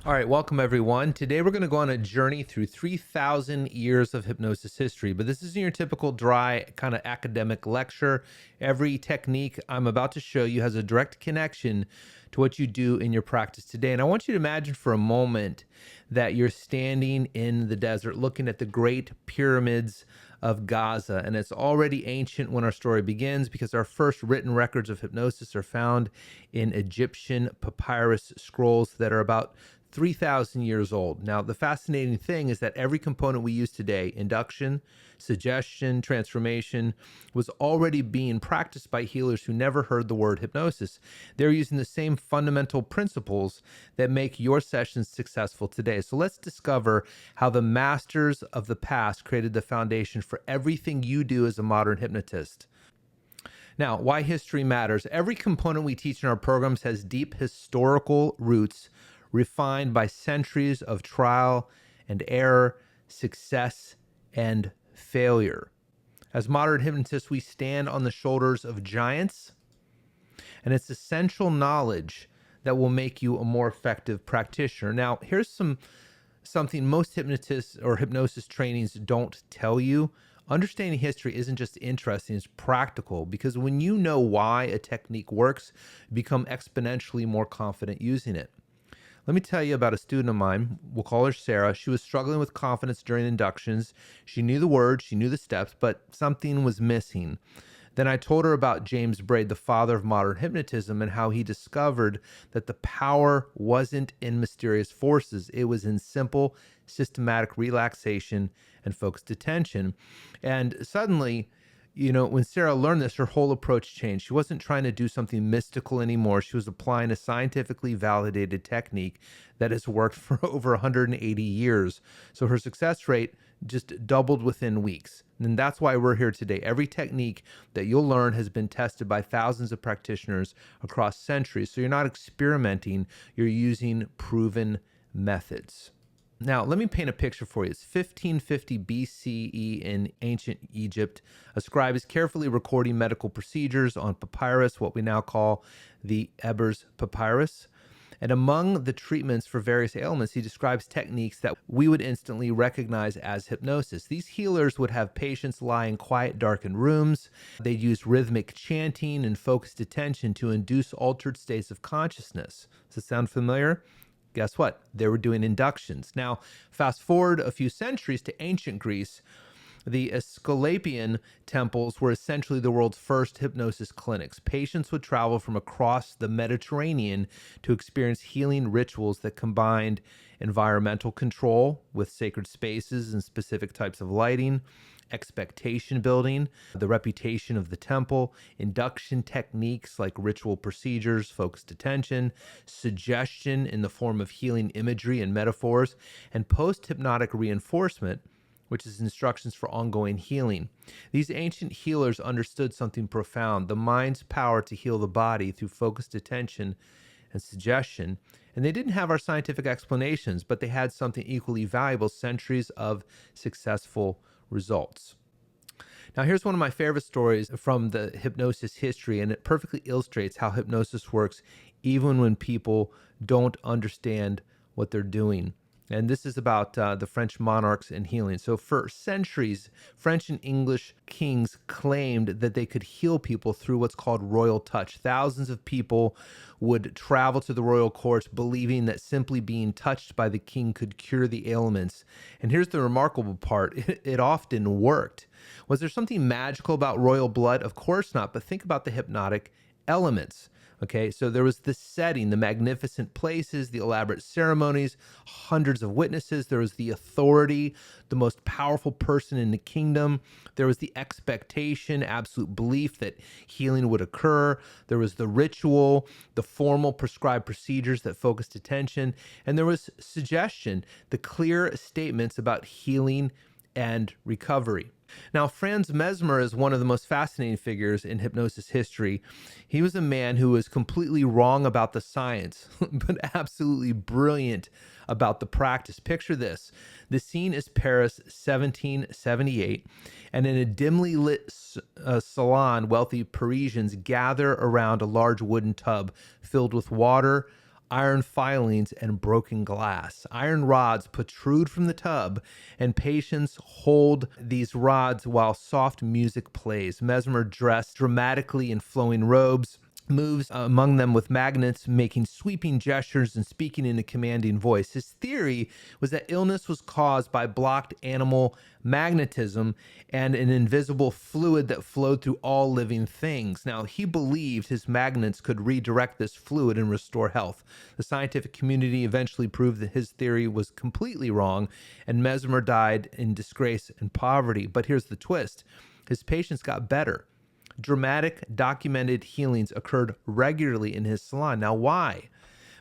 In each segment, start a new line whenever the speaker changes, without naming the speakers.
All right, welcome everyone. Today we're going to go on a journey through 3,000 years of hypnosis history, but this isn't your typical dry kind of academic lecture. Every technique I'm about to show you has a direct connection to what you do in your practice today. And I want you to imagine for a moment that you're standing in the desert looking at the great pyramids of Gaza. And it's already ancient when our story begins because our first written records of hypnosis are found in Egyptian papyrus scrolls that are about 3,000 years old. Now, the fascinating thing is that every component we use today, induction, suggestion, transformation, was already being practiced by healers who never heard the word hypnosis. They're using the same fundamental principles that make your sessions successful today. So let's discover how the masters of the past created the foundation for everything you do as a modern hypnotist. Now, why history matters. Every component we teach in our programs has deep historical roots refined by centuries of trial and error, success and failure. As modern hypnotists, we stand on the shoulders of giants, and it's essential knowledge that will make you a more effective practitioner. Now, here's something most hypnotists or hypnosis trainings don't tell you. Understanding history isn't just interesting, it's practical, because when you know why a technique works, you become exponentially more confident using it. Let me tell you about a student of mine. We'll call her Sarah. She was struggling with confidence during inductions. She knew the words, she knew the steps, but something was missing. Then I told her about James Braid, the father of modern hypnotism, and how he discovered that the power wasn't in mysterious forces. It was in simple, systematic relaxation and focused attention. And suddenly, when Sarah learned this, her whole approach changed. She wasn't trying to do something mystical anymore. She was applying a scientifically validated technique that has worked for over 180 years. So her success rate just doubled within weeks. And that's why we're here today. Every technique that you'll learn has been tested by thousands of practitioners across centuries. So you're not experimenting, you're using proven methods. Now, let me paint a picture for you. It's 1550 BCE in ancient Egypt. A scribe is carefully recording medical procedures on papyrus, what we now call the Ebers papyrus. And among the treatments for various ailments, he describes techniques that we would instantly recognize as hypnosis. These healers would have patients lie in quiet, darkened rooms. They'd use rhythmic chanting and focused attention to induce altered states of consciousness. Does it sound familiar? Guess what? They were doing inductions. Now, fast forward a few centuries to ancient Greece. The Asclepian temples were essentially the world's first hypnosis clinics. Patients would travel from across the Mediterranean to experience healing rituals that combined environmental control with sacred spaces and specific types of lighting, expectation building, the reputation of the temple, induction techniques like ritual procedures, focused attention, suggestion in the form of healing imagery and metaphors, and post-hypnotic reinforcement, which is instructions for ongoing healing. These ancient healers understood something profound: the mind's power to heal the body through focused attention and suggestion. And they didn't have our scientific explanations, but they had something equally valuable: centuries of successful results. Now, here's one of my favorite stories from the hypnosis history, and it perfectly illustrates how hypnosis works even when people don't understand what they're doing. And this is about the French monarchs and healing. So for centuries, French and English kings claimed that they could heal people through what's called royal touch. Thousands of people would travel to the royal courts believing that simply being touched by the king could cure the ailments. And here's the remarkable part: it often worked. Was there something magical about royal blood? Of course not, but think about the hypnotic elements. Okay, so there was the setting, the magnificent places, the elaborate ceremonies, hundreds of witnesses. There was the authority, the most powerful person in the kingdom. There was the expectation, absolute belief that healing would occur. There was the ritual, the formal prescribed procedures that focused attention. And there was suggestion, the clear statements about healing and recovery. Now, Franz Mesmer is one of the most fascinating figures in hypnosis history. He was a man who was completely wrong about the science, but absolutely brilliant about the practice. Picture this. The scene is Paris, 1778, and in a dimly lit salon, wealthy Parisians gather around a large wooden tub filled with water, iron filings, and broken glass. Iron rods protrude from the tub, and patients hold these rods while soft music plays. Mesmer, dressed dramatically in flowing robes, moves among them with magnets, making sweeping gestures and speaking in a commanding voice. His theory was that illness was caused by blocked animal magnetism and an invisible fluid that flowed through all living things. Now, he believed his magnets could redirect this fluid and restore health. The scientific community eventually proved that his theory was completely wrong, and Mesmer died in disgrace and poverty. But here's the twist: his patients got better. Dramatic, documented healings occurred regularly in his salon. Now, why?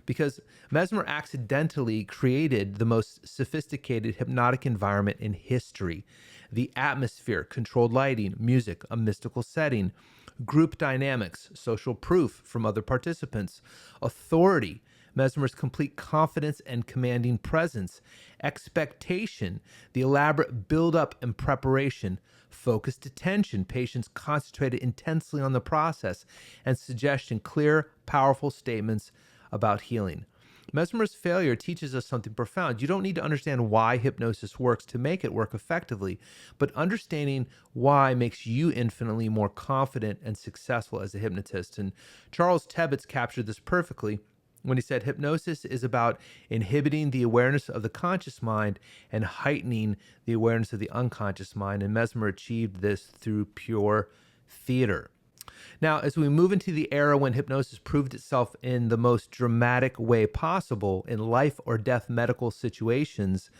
Because Mesmer accidentally created the most sophisticated hypnotic environment in history. The atmosphere, controlled lighting, music, a mystical setting, group dynamics, social proof from other participants, authority, Mesmer's complete confidence and commanding presence, expectation, the elaborate build-up and preparation, focused attention, patients concentrated intensely on the process, and suggestion, clear, powerful statements about healing. Mesmer's failure teaches us something profound. You don't need to understand why hypnosis works to make it work effectively, but understanding why makes you infinitely more confident and successful as a hypnotist. And Charles Tebbets captured this perfectly when he said, hypnosis is about inhibiting the awareness of the conscious mind and heightening the awareness of the unconscious mind. And Mesmer achieved this through pure theater. Now, as we move into the era when hypnosis proved itself in the most dramatic way possible in life or death medical situations,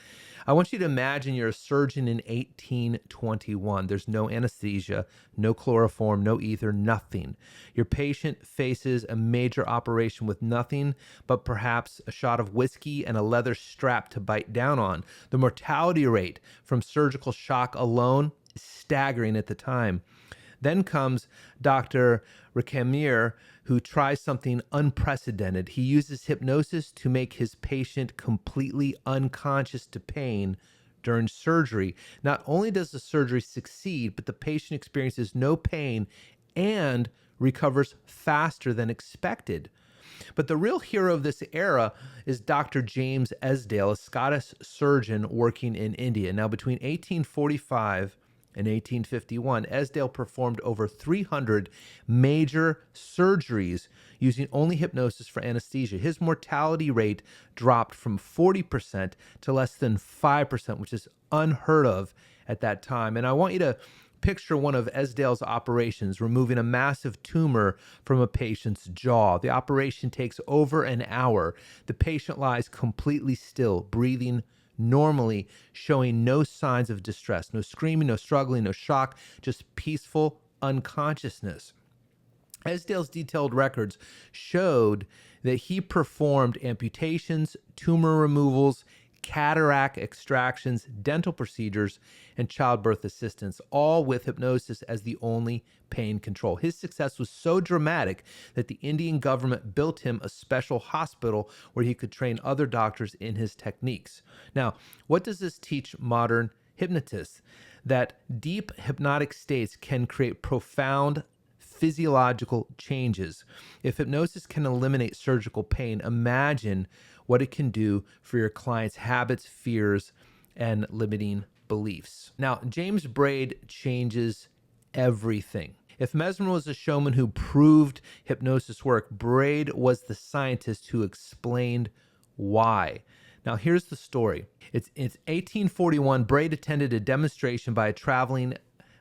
I want you to imagine you're a surgeon in 1821. There's no anesthesia, no chloroform, no ether, nothing. Your patient faces a major operation with nothing but perhaps a shot of whiskey and a leather strap to bite down on. The mortality rate from surgical shock alone is staggering at the time. Then comes Dr. Recamier, who tries something unprecedented. He uses hypnosis to make his patient completely unconscious to pain during surgery. Not only does the surgery succeed, but the patient experiences no pain and recovers faster than expected. But the real hero of this era is Dr. James Esdale, a Scottish surgeon working in India. Now, between 1845 in 1851, Esdale performed over 300 major surgeries using only hypnosis for anesthesia. His mortality rate dropped from 40% to less than 5%, which is unheard of at that time. And I want you to picture one of Esdale's operations, removing a massive tumor from a patient's jaw. The operation takes over an hour. The patient lies completely still, breathing normally, showing no signs of distress, no screaming, no struggling, no shock, just peaceful unconsciousness. Esdale's detailed records showed that he performed amputations, tumor removals, cataract extractions, dental procedures, and childbirth assistance, all with hypnosis as the only pain control. His success was so dramatic that the Indian government built him a special hospital where he could train other doctors in his techniques. Now, what does this teach modern hypnotists? That deep hypnotic states can create profound physiological changes. If hypnosis can eliminate surgical pain, imagine what it can do for your client's habits, fears, and limiting beliefs. Now, James Braid changes everything. If Mesmer was a showman who proved hypnosis worked, Braid was the scientist who explained why. Now, here's the story. It's 1841. Braid attended a demonstration by a traveling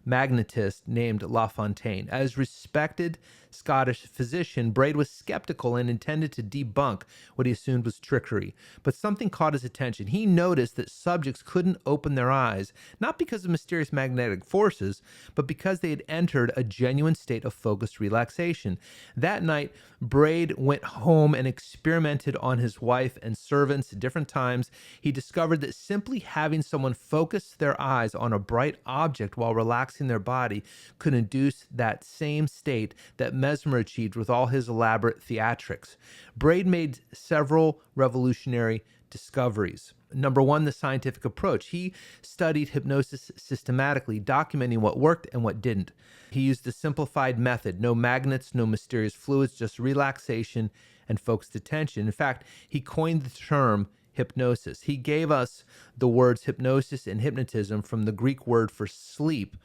magnetist named La Fontaine. As respected Scottish physician, Braid was skeptical and intended to debunk what he assumed was trickery. But something caught his attention. He noticed that subjects couldn't open their eyes, not because of mysterious magnetic forces, but because they had entered a genuine state of focused relaxation. That night, Braid went home and experimented on his wife and servants at different times. He discovered that simply having someone focus their eyes on a bright object while relaxing their body could induce that same state that Mesmer achieved with all his elaborate theatrics. Braid made several revolutionary discoveries. Number one, the scientific approach. He studied hypnosis systematically, documenting what worked and what didn't. He used a simplified method: no magnets, no mysterious fluids, just relaxation and focused attention. In fact, he coined the term hypnosis. He gave us the words hypnosis and hypnotism from the Greek word for sleep,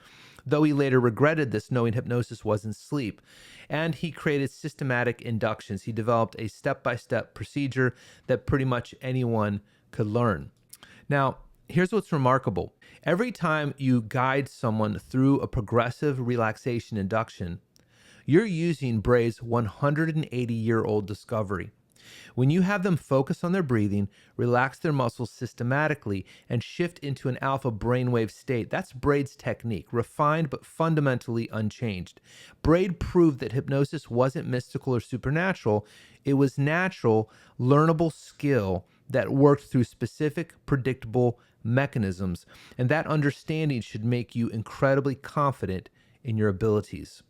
though he later regretted this, knowing hypnosis wasn't sleep. And he created systematic inductions. He developed a step-by-step procedure that pretty much anyone could learn. Now, here's what's remarkable. Every time you guide someone through a progressive relaxation induction, you're using Bray's 180-year-old discovery. When you have them focus on their breathing, relax their muscles systematically, and shift into an alpha brainwave state, that's Braid's technique, refined but fundamentally unchanged. Braid proved that hypnosis wasn't mystical or supernatural. It was natural, learnable skill that worked through specific, predictable mechanisms, and that understanding should make you incredibly confident in your abilities.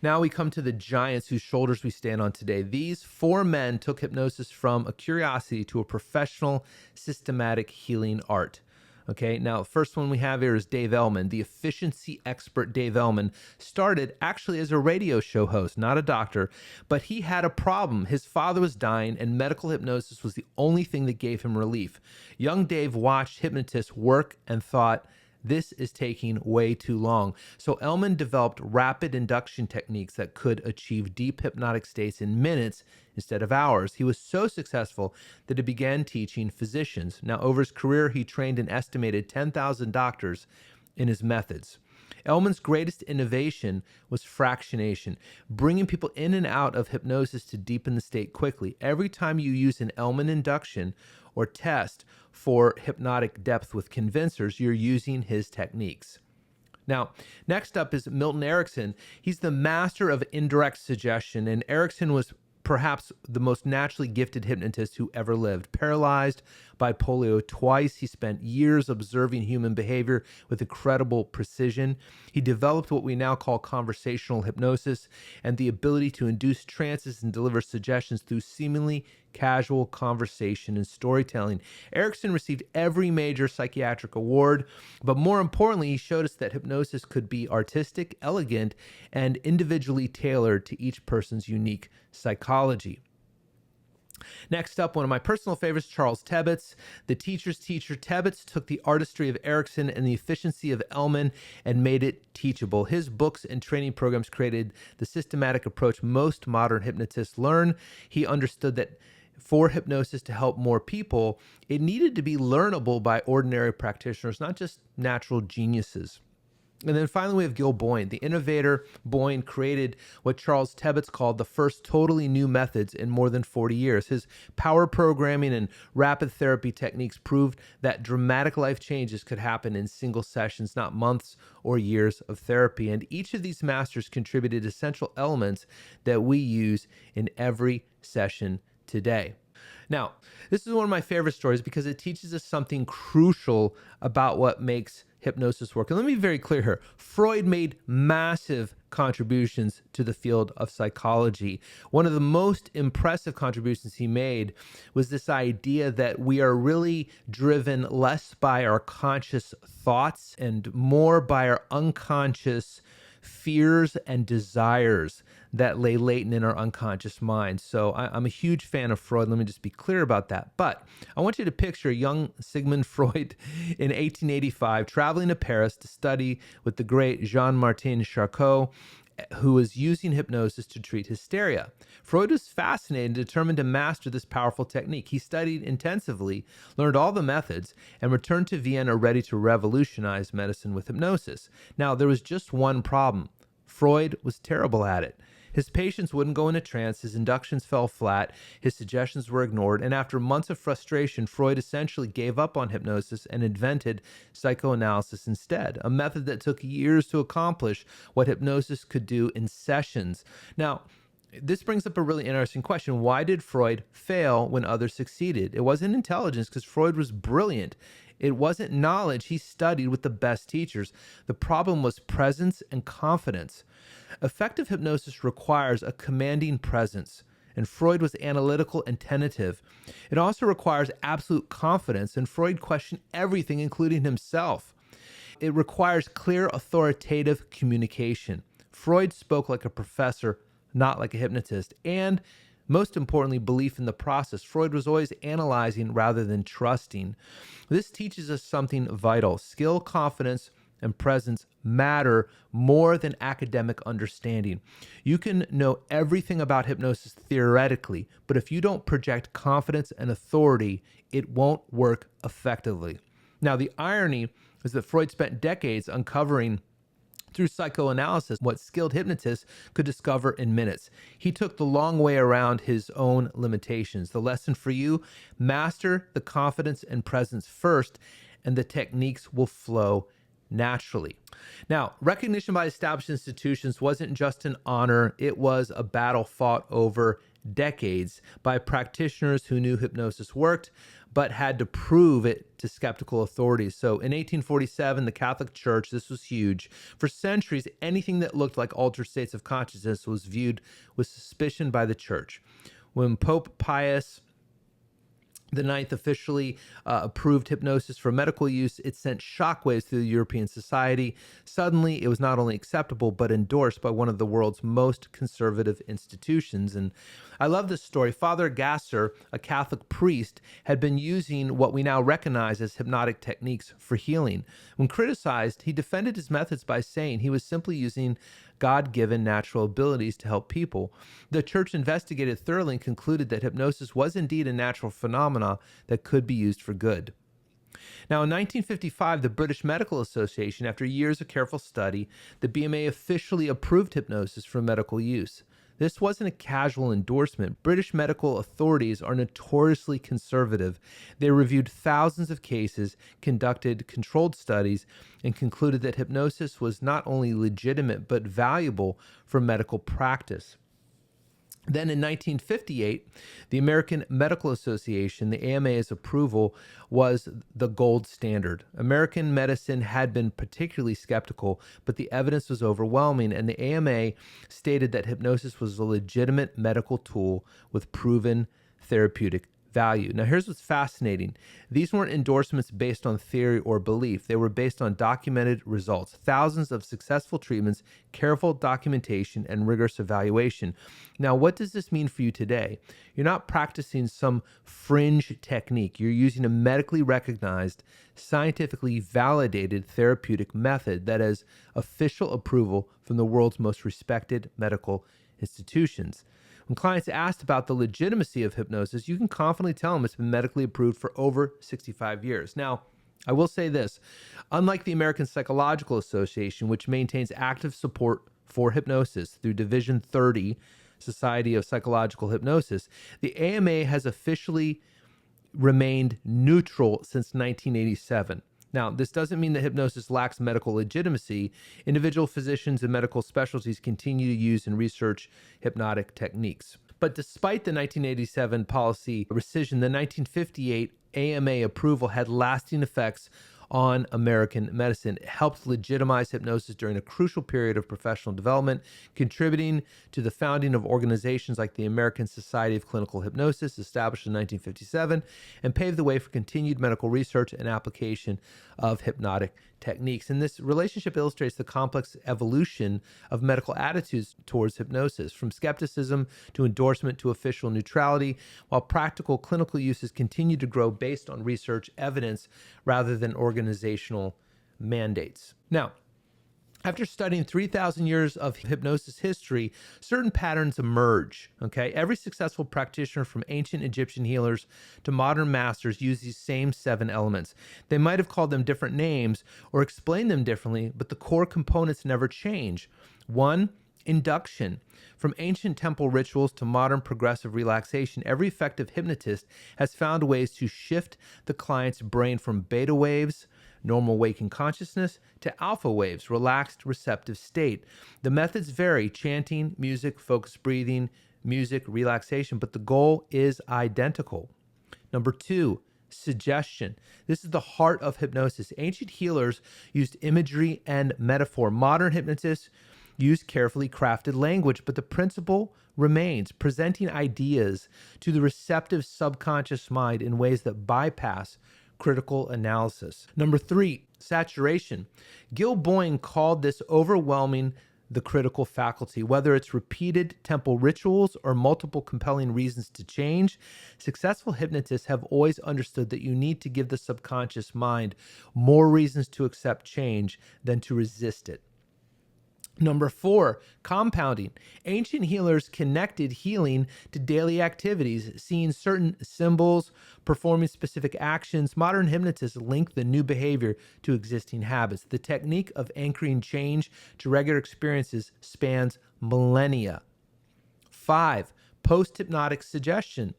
Now we come to the giants whose shoulders we stand on today. These four men took hypnosis from a curiosity to a professional, systematic healing art. Okay, now first one we have here is Dave Ellman. The efficiency expert Dave Ellman started actually as a radio show host, not a doctor, but he had a problem. His father was dying and medical hypnosis was the only thing that gave him relief. Young Dave watched hypnotists work and thought, this is taking way too long. So Ellman developed rapid induction techniques that could achieve deep hypnotic states in minutes instead of hours. He was so successful that he began teaching physicians. Now, over his career, he trained an estimated 10,000 doctors in his methods. Ellman's greatest innovation was fractionation, bringing people in and out of hypnosis to deepen the state quickly. Every time you use an Ellman induction or test for hypnotic depth with convincers, you're using his techniques. Now, next up is Milton Erickson. He's the master of indirect suggestion, and Erickson was perhaps the most naturally gifted hypnotist who ever lived. Paralyzed by polio twice, he spent years observing human behavior with incredible precision. He developed what we now call conversational hypnosis and the ability to induce trances and deliver suggestions through seemingly casual conversation and storytelling. Erickson received every major psychiatric award, but more importantly, he showed us that hypnosis could be artistic, elegant, and individually tailored to each person's unique psychology. Next up, one of my personal favorites, Charles Tebbets, the teacher's teacher. Tebbets took the artistry of Erickson and the efficiency of Ellman and made it teachable. His books and training programs created the systematic approach most modern hypnotists learn. He understood that for hypnosis to help more people, it needed to be learnable by ordinary practitioners, not just natural geniuses. And then finally, we have Gil Boyne. The innovator Boyne created what Charles Tebbets called the first totally new methods in more than 40 years. His power programming and rapid therapy techniques proved that dramatic life changes could happen in single sessions, not months or years of therapy. And each of these masters contributed essential elements that we use in every session today. Now, this is one of my favorite stories because it teaches us something crucial about what makes hypnosis work. And let me be very clear here. Freud made massive contributions to the field of psychology. One of the most impressive contributions he made was this idea that we are really driven less by our conscious thoughts and more by our unconscious fears and desires that lay latent in our unconscious mind. So I'm a huge fan of Freud. Let me just be clear about that. But I want you to picture young Sigmund Freud in 1885 traveling to Paris to study with the great Jean-Martin Charcot, who was using hypnosis to treat hysteria. Freud was fascinated and determined to master this powerful technique. He studied intensively, learned all the methods, and returned to Vienna ready to revolutionize medicine with hypnosis. Now, there was just one problem. Freud was terrible at it. His patients wouldn't go into trance, his inductions fell flat, his suggestions were ignored, and after months of frustration, Freud essentially gave up on hypnosis and invented psychoanalysis instead, a method that took years to accomplish what hypnosis could do in sessions. Now, this brings up a really interesting question. Why did Freud fail when others succeeded? It wasn't intelligence, because Freud was brilliant. It wasn't knowledge. He studied with the best teachers. The problem was presence and confidence. Effective hypnosis requires a commanding presence, and Freud was analytical and tentative. It also requires absolute confidence, and Freud questioned everything, including himself. It requires clear, authoritative communication. Freud spoke like a professor, not like a hypnotist. And most importantly, belief in the process. Freud was always analyzing rather than trusting. This teaches us something vital. Skill, confidence, and presence matter more than academic understanding. You can know everything about hypnosis theoretically, but if you don't project confidence and authority, it won't work effectively. Now, the irony is that Freud spent decades uncovering through psychoanalysis what skilled hypnotists could discover in minutes. He took the long way around his own limitations. The lesson for you: master the confidence and presence first, and the techniques will flow naturally. Now, recognition by established institutions wasn't just an honor, it was a battle fought over decades by practitioners who knew hypnosis worked, but had to prove it to skeptical authorities. So in 1847, the Catholic Church, this was huge. For centuries, anything that looked like altered states of consciousness was viewed with suspicion by the church. When Pope Pius the Ninth officially approved hypnosis for medical use, it sent shockwaves through the European society. Suddenly, it was not only acceptable, but endorsed by one of the world's most conservative institutions. And I love this story. Father Gasser, a Catholic priest, had been using what we now recognize as hypnotic techniques for healing. When criticized, he defended his methods by saying he was simply using God-given natural abilities to help people. The church investigated thoroughly and concluded that hypnosis was indeed a natural phenomena that could be used for good. Now, in 1955, the British Medical Association, after years of careful study, the BMA officially approved hypnosis for medical use. This wasn't a casual endorsement. British medical authorities are notoriously conservative. They reviewed thousands of cases, conducted controlled studies, and concluded that hypnosis was not only legitimate but valuable for medical practice. Then in 1958, the American Medical Association, the AMA's approval was the gold standard. American medicine had been particularly skeptical, but the evidence was overwhelming, and the AMA stated that hypnosis was a legitimate medical tool with proven therapeutic value. Now, here's what's fascinating. These weren't endorsements based on theory or belief. They were based on documented results, thousands of successful treatments, careful documentation, and rigorous evaluation. Now, what does this mean for you today? You're not practicing some fringe technique. You're using a medically recognized, scientifically validated therapeutic method that has official approval from the world's most respected medical institutions. When clients asked about the legitimacy of hypnosis, you can confidently tell them it's been medically approved for over 65 years. Now, I will say this: unlike the American Psychological Association, which maintains active support for hypnosis through Division 30, Society of Psychological Hypnosis, the AMA has officially remained neutral since 1987. Now, this doesn't mean that hypnosis lacks medical legitimacy. Individual physicians and medical specialties continue to use and research hypnotic techniques. But despite the 1987 policy rescission, the 1958 AMA approval had lasting effects on American medicine. It helped legitimize hypnosis during a crucial period of professional development, contributing to the founding of organizations like the American Society of Clinical Hypnosis, established in 1957, and paved the way for continued medical research and application of hypnotic techniques. And this relationship illustrates the complex evolution of medical attitudes towards hypnosis, from skepticism to endorsement to official neutrality, while practical clinical uses continue to grow based on research evidence rather than organizational mandates. Now, after studying 3,000 years of hypnosis history, certain patterns emerge, okay? Every successful practitioner, from ancient Egyptian healers to modern masters, use these same 7 elements. They might have called them different names or explained them differently, but the core components never change. 1, induction. From ancient temple rituals to modern progressive relaxation, every effective hypnotist has found ways to shift the client's brain from beta waves, normal waking consciousness, to alpha waves, relaxed receptive state. The methods vary: chanting, music, focused breathing, music, relaxation, but the goal is identical. Number 2, suggestion. This is the heart of hypnosis. Ancient healers used imagery and metaphor. Modern hypnotists use carefully crafted language, but the principle remains: presenting ideas to the receptive subconscious mind in ways that bypass critical analysis. Number 3, saturation. Gil Boyne called this overwhelming the critical faculty. Whether it's repeated temple rituals or multiple compelling reasons to change, successful hypnotists have always understood that you need to give the subconscious mind more reasons to accept change than to resist it. Number 4, compounding. Ancient healers connected healing to daily activities, seeing certain symbols, performing specific actions. Modern hypnotists link the new behavior to existing habits. The technique of anchoring change to regular experiences spans millennia. 5, post-hypnotic suggestion.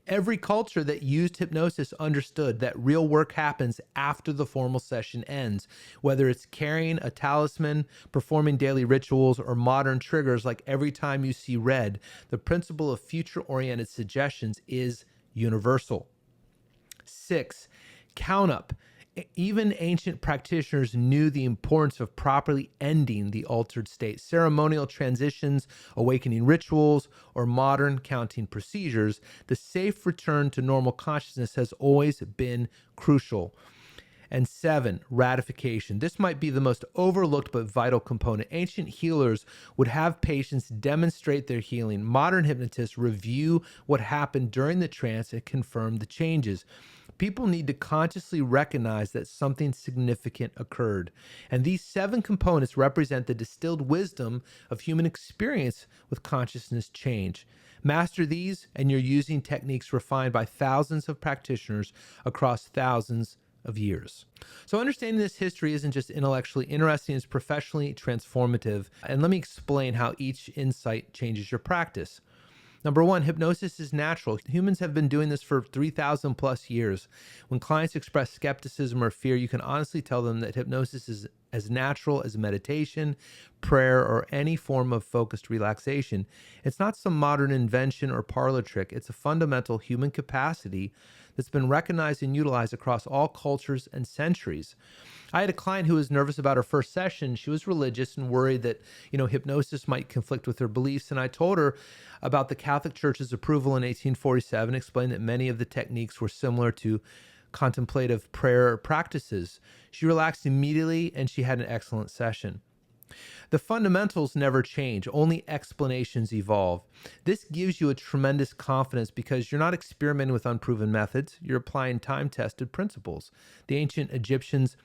Every culture that used hypnosis understood that real work happens after the formal session ends, whether it's carrying a talisman, performing daily rituals, or modern triggers like every time you see red. The principle of future-oriented suggestions is universal. 6, count up. Even ancient practitioners knew the importance of properly ending the altered state. Ceremonial transitions, awakening rituals, or modern counting procedures, the safe return to normal consciousness has always been crucial. And 7, ratification. This might be the most overlooked but vital component. Ancient healers would have patients demonstrate their healing. Modern hypnotists review what happened during the trance and confirm the changes. People need to consciously recognize that something significant occurred. And these 7 components represent the distilled wisdom of human experience with consciousness change. Master these, and you're using techniques refined by thousands of practitioners across thousands of years. So understanding this history isn't just intellectually interesting, it's professionally transformative. And let me explain how each insight changes your practice. Number 1, hypnosis is natural. Humans have been doing this for 3,000 plus years. When clients express skepticism or fear, you can honestly tell them that hypnosis is as natural as meditation, prayer, or any form of focused relaxation. It's not some modern invention or parlor trick. It's a fundamental human capacity that's been recognized and utilized across all cultures and centuries. I had a client who was nervous about her first session. She was religious and worried that, hypnosis might conflict with her beliefs. And I told her about the Catholic Church's approval in 1847, explained that many of the techniques were similar to contemplative prayer practices. She relaxed immediately and she had an excellent session. The fundamentals never change, only explanations evolve. This gives you a tremendous confidence because you're not experimenting with unproven methods, you're applying time-tested principles. The ancient Egyptians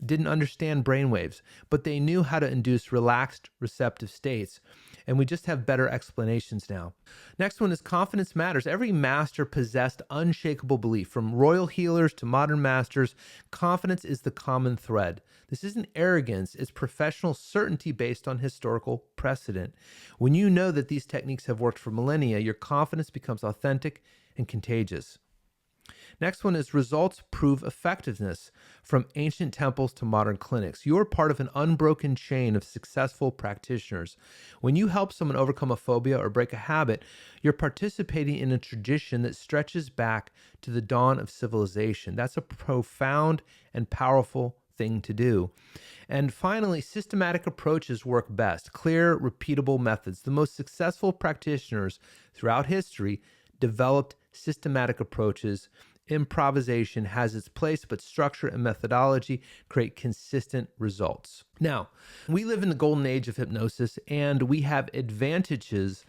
didn't understand brainwaves, but they knew how to induce relaxed, receptive states. And we just have better explanations now. Next one is confidence matters. Every master possessed unshakable belief. From royal healers to modern masters, confidence is the common thread. This isn't arrogance, it's professional certainty based on historical precedent. When you know that these techniques have worked for millennia, your confidence becomes authentic and contagious. Next one is results prove effectiveness. From ancient temples to modern clinics, you are part of an unbroken chain of successful practitioners. When you help someone overcome a phobia or break a habit, you're participating in a tradition that stretches back to the dawn of civilization. That's a profound and powerful thing to do. And finally, systematic approaches work best. Clear, repeatable methods. The most successful practitioners throughout history developed systematic approaches. Improvisation has its place, but structure and methodology create consistent results. Now, we live in the golden age of hypnosis, and we have advantages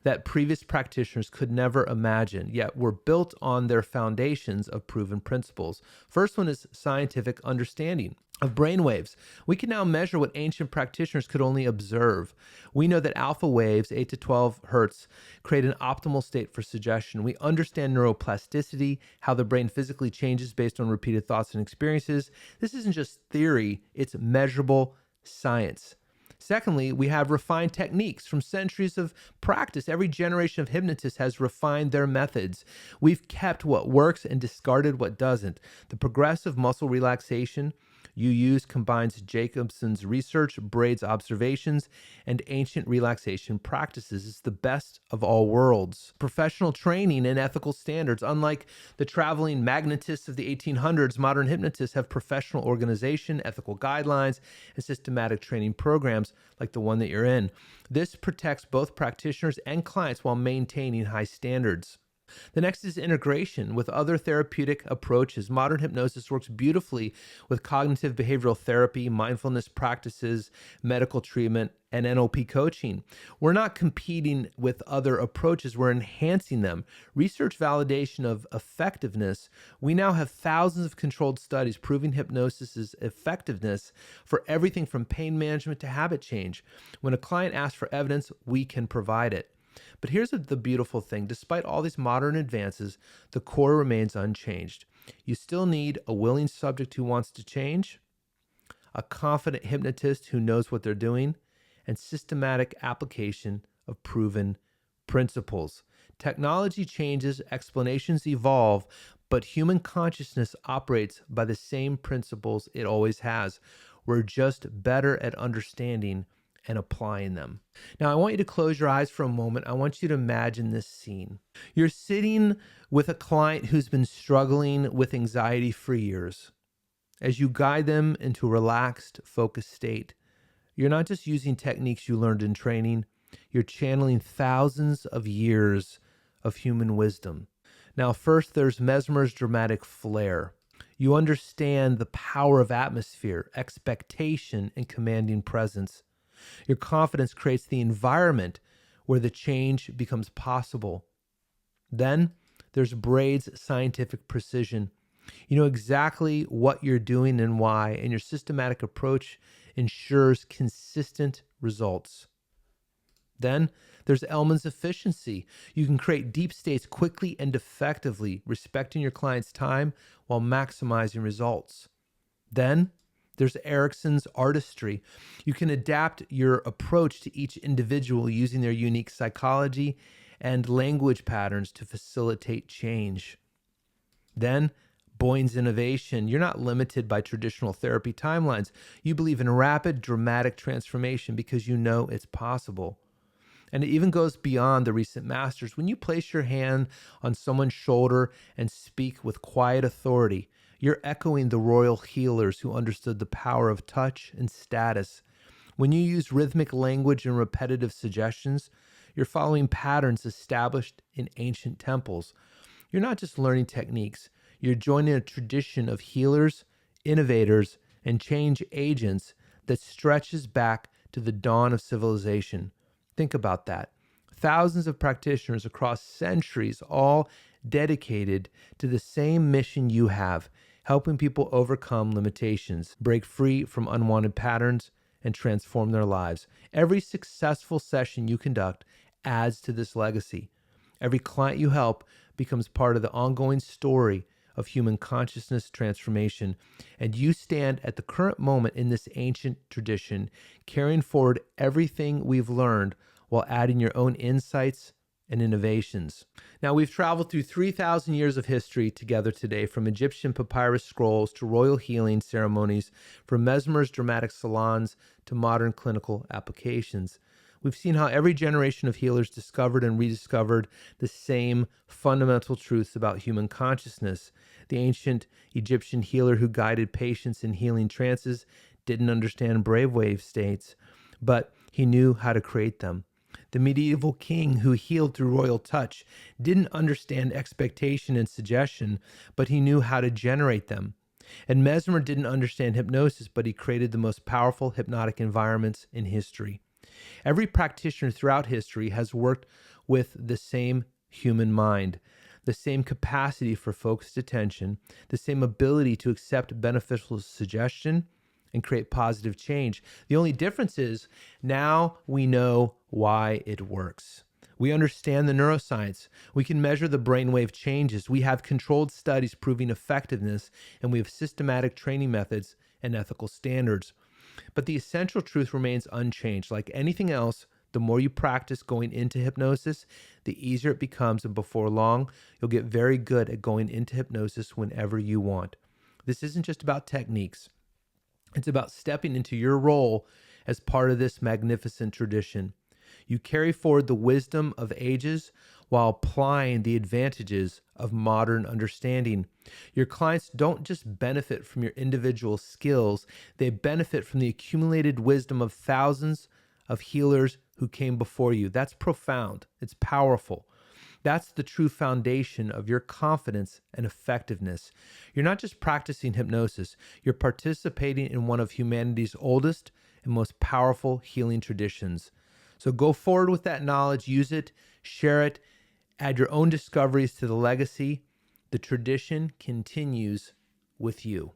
that previous practitioners could never imagine, yet were built on their foundations of proven principles. First one is scientific understanding of brainwaves. We can now measure what ancient practitioners could only observe. We know that alpha waves, 8 to 12 hertz, create an optimal state for suggestion. We understand neuroplasticity, how the brain physically changes based on repeated thoughts and experiences. This isn't just theory, it's measurable science. Secondly, we have refined techniques from centuries of practice. Every generation of hypnotists has refined their methods. We've kept what works and discarded what doesn't. The progressive muscle relaxation you use combines Jacobson's research, Braid's observations, and ancient relaxation practices. It's the best of all worlds. Professional training and ethical standards. Unlike the traveling magnetists of the 1800s, modern hypnotists have professional organization, ethical guidelines, and systematic training programs like the one that you're in. This protects both practitioners and clients while maintaining high standards. The next is integration with other therapeutic approaches. Modern hypnosis works beautifully with cognitive behavioral therapy, mindfulness practices, medical treatment, and NLP coaching. We're not competing with other approaches, we're enhancing them. Research validation of effectiveness. We now have thousands of controlled studies proving hypnosis's effectiveness for everything from pain management to habit change. When a client asks for evidence, we can provide it. But here's the beautiful thing. Despite all these modern advances, the core remains unchanged. You still need a willing subject who wants to change, a confident hypnotist who knows what they're doing, and systematic application of proven principles. Technology changes, explanations evolve, but human consciousness operates by the same principles it always has. We're just better at understanding and applying them. Now, I want you to close your eyes for a moment. I want you to imagine this scene. You're sitting with a client who's been struggling with anxiety for years. As you guide them into a relaxed, focused state, you're not just using techniques you learned in training, you're channeling thousands of years of human wisdom. Now, first, there's Mesmer's dramatic flair. You understand the power of atmosphere, expectation, and commanding presence. Your confidence creates the environment where the change becomes possible. Then there's Braid's scientific precision. You know exactly what you're doing and why, and your systematic approach ensures consistent results. Then there's Elman's efficiency. You can create deep states quickly and effectively, respecting your client's time while maximizing results. Then there's Erickson's artistry. You can adapt your approach to each individual using their unique psychology and language patterns to facilitate change. Then Boyne's innovation. You're not limited by traditional therapy timelines. You believe in rapid, dramatic transformation because you know it's possible. And it even goes beyond the recent masters. When you place your hand on someone's shoulder and speak with quiet authority, you're echoing the royal healers who understood the power of touch and status. When you use rhythmic language and repetitive suggestions, you're following patterns established in ancient temples. You're not just learning techniques. You're joining a tradition of healers, innovators, and change agents that stretches back to the dawn of civilization. Think about that. Thousands of practitioners across centuries, all dedicated to the same mission you have, helping people overcome limitations, break free from unwanted patterns, and transform their lives. Every successful session you conduct adds to this legacy. Every client you help becomes part of the ongoing story of human consciousness transformation, and you stand at the current moment in this ancient tradition, carrying forward everything we've learned while adding your own insights and innovations. Now, we've traveled through 3,000 years of history together today, from Egyptian papyrus scrolls to royal healing ceremonies, from Mesmer's dramatic salons to modern clinical applications. We've seen how every generation of healers discovered and rediscovered the same fundamental truths about human consciousness. The ancient Egyptian healer who guided patients in healing trances didn't understand brainwave states, but he knew how to create them. The medieval king who healed through royal touch didn't understand expectation and suggestion, but he knew how to generate them. And Mesmer didn't understand hypnosis, but he created the most powerful hypnotic environments in history. Every practitioner throughout history has worked with the same human mind, the same capacity for focused attention, the same ability to accept beneficial suggestion and create positive change. The only difference is now we know why it works. We understand the neuroscience. We can measure the brainwave changes. We have controlled studies proving effectiveness, and we have systematic training methods and ethical standards. But the essential truth remains unchanged. Like anything else, the more you practice going into hypnosis, the easier it becomes, and before long, you'll get very good at going into hypnosis whenever you want. This isn't just about techniques. It's about stepping into your role as part of this magnificent tradition. You carry forward the wisdom of ages while applying the advantages of modern understanding. Your clients don't just benefit from your individual skills, they benefit from the accumulated wisdom of thousands of healers who came before you. That's profound. It's powerful. That's the true foundation of your confidence and effectiveness. You're not just practicing hypnosis, you're participating in one of humanity's oldest and most powerful healing traditions. So go forward with that knowledge, use it, share it, add your own discoveries to the legacy. The tradition continues with you.